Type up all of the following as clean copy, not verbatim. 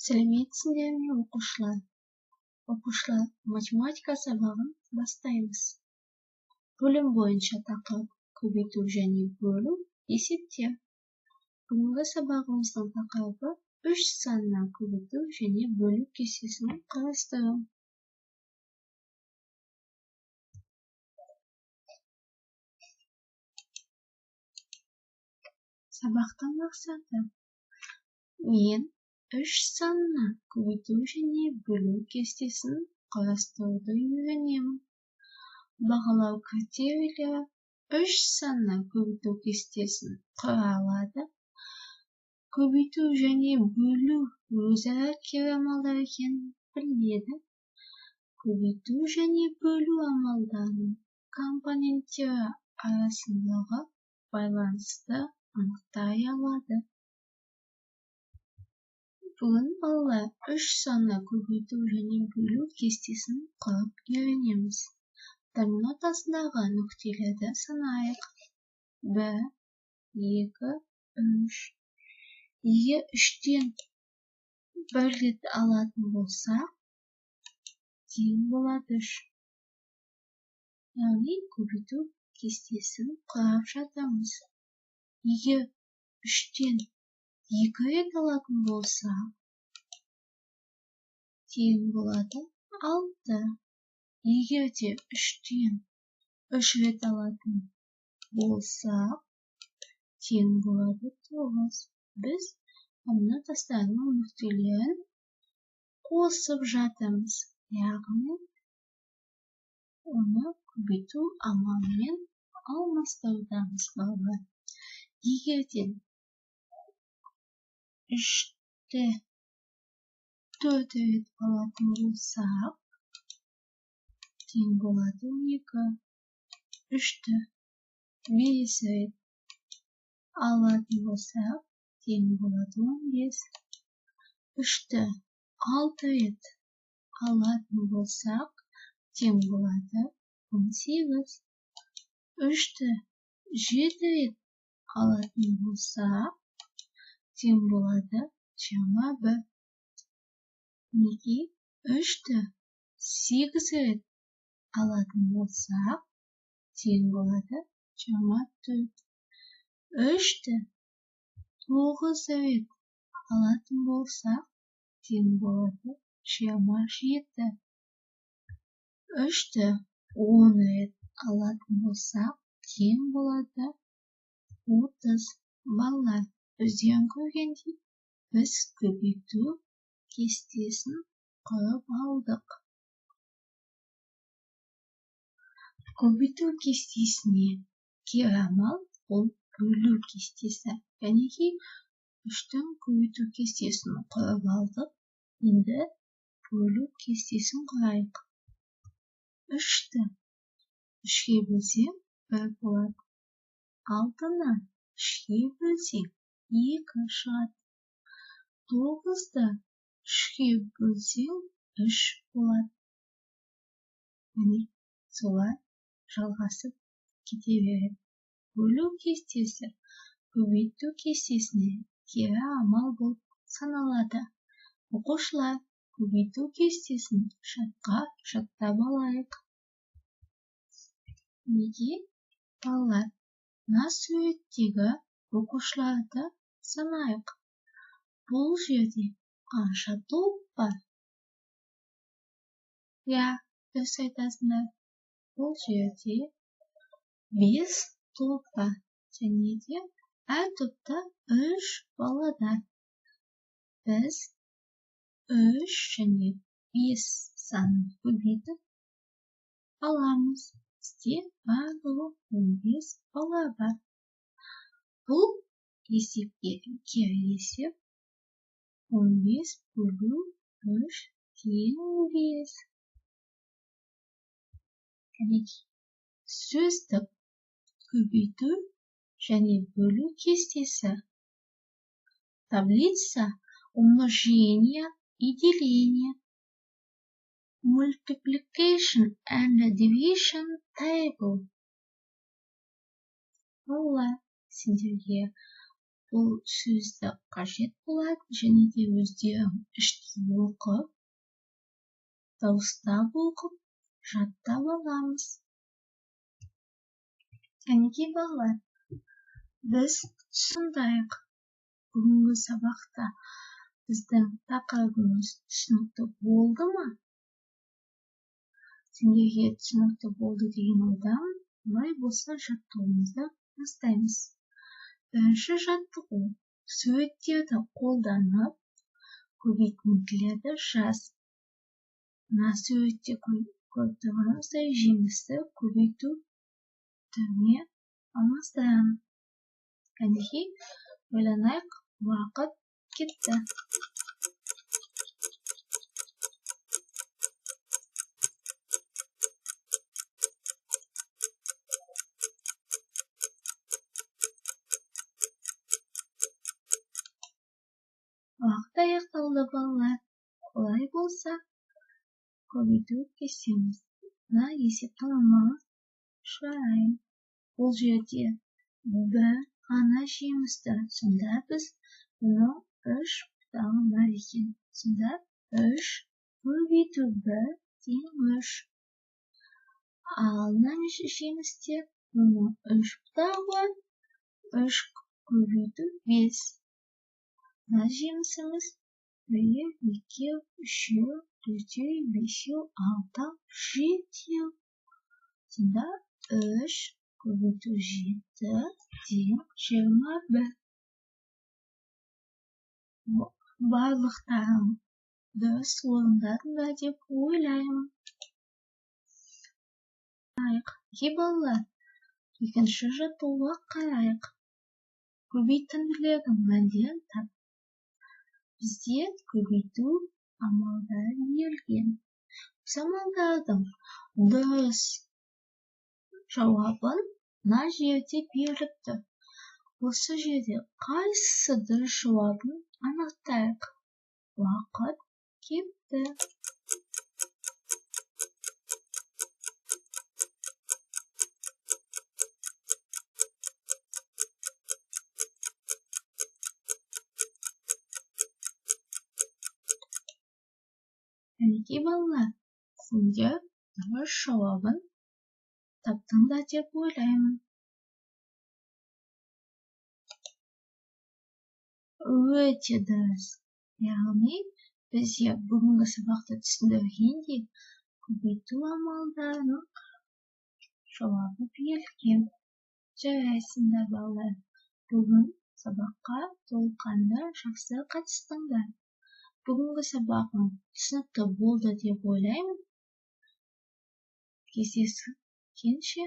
Сәлеметсіздер ме оқушылар? Оқушылар, математика сабағын бастаймыз. Бөлім бойынша тақырып көбейту және бөлу есептер. Бүгінгі сабағымыздың тақырыбы 3 санына көбейту және бөлу кестесін қарастыру. Сабақтың мақсаты: мен 3 санына көбейту және бөлу кестесін қарастыруды үйренемін. Бағалау критерийлері 3 санына көбейту кестесін құра алады. Көбейту және бөлу өзара кері амалдар екенін біледі. Көбейту және бөлу амалдарының компоненттері арасындағы байланысты анықтай алады. Бүгін балалар 3 санына көбейту және бөлу кестесін құрып үйренеміз. Домино тасындағы нүктелерді санайық. 1, 2, 3. Егер 3-тен 1 рет алатын болсақ, тең болады 3. Яғни көбейту кестесін құрап жатырмыз. Егер 3-тен 2 рет алатын болсақ, тең болады 6. Егер де 3-тен 3 рет алатын болсақ, тең болады 9. Біз домино тастарының нүктелерін қосып жатырмыз. Яғни оны көбейту амалымен алмастырудамыз. Егер де 3-те 4 рет алатын болсақ, тең болады 12. 3-ті 5 рет алатын болсақ, тең болады 15. 3-ті 6 рет алатын болсақ, тең болады 18. 3-ті 7 рет алатын болсақ, тең болады 21. Неге 3-ті 8 рет алатын болсақ, тең болады 24. 3-ті 9 рет алатын болсақ, тең болады 27. 3-ті 10 рет алатын болсақ, тең болады 30. Балалар, өздерің көргендей, біз көбейту кестесін құрып алдық. Көбейту кестесіне кері амал ол бөлу кестесі. Яғни 3-тің көбейту кестесін құрып алдық. Енді бөлу кестесін құрайық. 3-ті 3-ге бөлсең 1 болады. 6-ны 3-ге бөлсең 2 шығады. 9-ды 3-ге бөлсең 3 болады. Яғни солай жалғасып кете береді. Бөлу кестесі көбейту кестесіне кері амал болып саналады. Оқушылар, көбейту кестесін шартқа жаттап алайық. Неге? Балалар, мына суреттегі оқушыларды санайық. Бұл жерде қанша топ бар? Дұрыс айтасыңдар. Бұл жерде 5 топ бар. Және де әр топта 3 баладан. Біз 3 және 5 санын көбейтіп аламыз. Бізде барлығы 15 бала бар. Бұл есепке кері есеп 15 бөлу 3 тең 5. Сөздік көбейту және бөлу кестесі. Таблица умножения и деления. Multiplication and division table. Олар, сендерге бұл сөзді қажет болады және де өздерің іштей оқып, дауыстап оқып, жаттап аламыз. Кәнекей балалар, біз түсіндайық. Бүгінгі сабақта біздің тақырыбымыз түсінікті болды ма? Сендерге түсінікті болды деген ойдамын. Олай болса жаттығуымызды бастаймыз. Бірінші жаттығу: суреттерді қолданып көбейтінділерді жаз. Мына суретте көріп тұрғанымыздай жемісті көбейту түріне алмастырамын. Кәнекей, ойланайық, уақыт кетті. Уақыт аяқталды балалар. Олай болса, көбейту кестемізді есептің амалын шығарайын. Бұл жерде бір ғана жемісті. Сонда біз бұны 3 бұтағы бар екен. Сонда 3 көбейту 1 тең 3. Ал мына жемісте бұның 3 бұтағы бар. 3 көбейту 5. Мына жемісіміз 1, 2, 3, 4, 5, 6, 7. Сонда 3 көбейту 7 тең 21. Барлықтарың дұрыс орындадыңдар деп ойлаймын. Балалар, екінші жаттығуға қарайық. Көбейтінділердің мәндерін тап. Бізде көбейту амалдары берілген. Осы амалдардың дұрыс жауабын мына жерде беріліп тұр. Осы жерде қайсысы дұрыс жауабын анықтайық. Уақыт кетті. Кәнекей балалар, сендер дұрыс жауабын таптыңдар деп ойлаймын. Өте дұрыс. Яғни, бізде бүгінгі сабақта түсіндіргендей көбейту амалдарының жауабы берілген. Жарайсыңдар балалар. Бүгін сабаққа толыққанды жақсы қатыстыңдар. Бүгінгі сабағым түсінікті болды деп ойлаймын. Кездескенше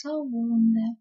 сау болыңдар.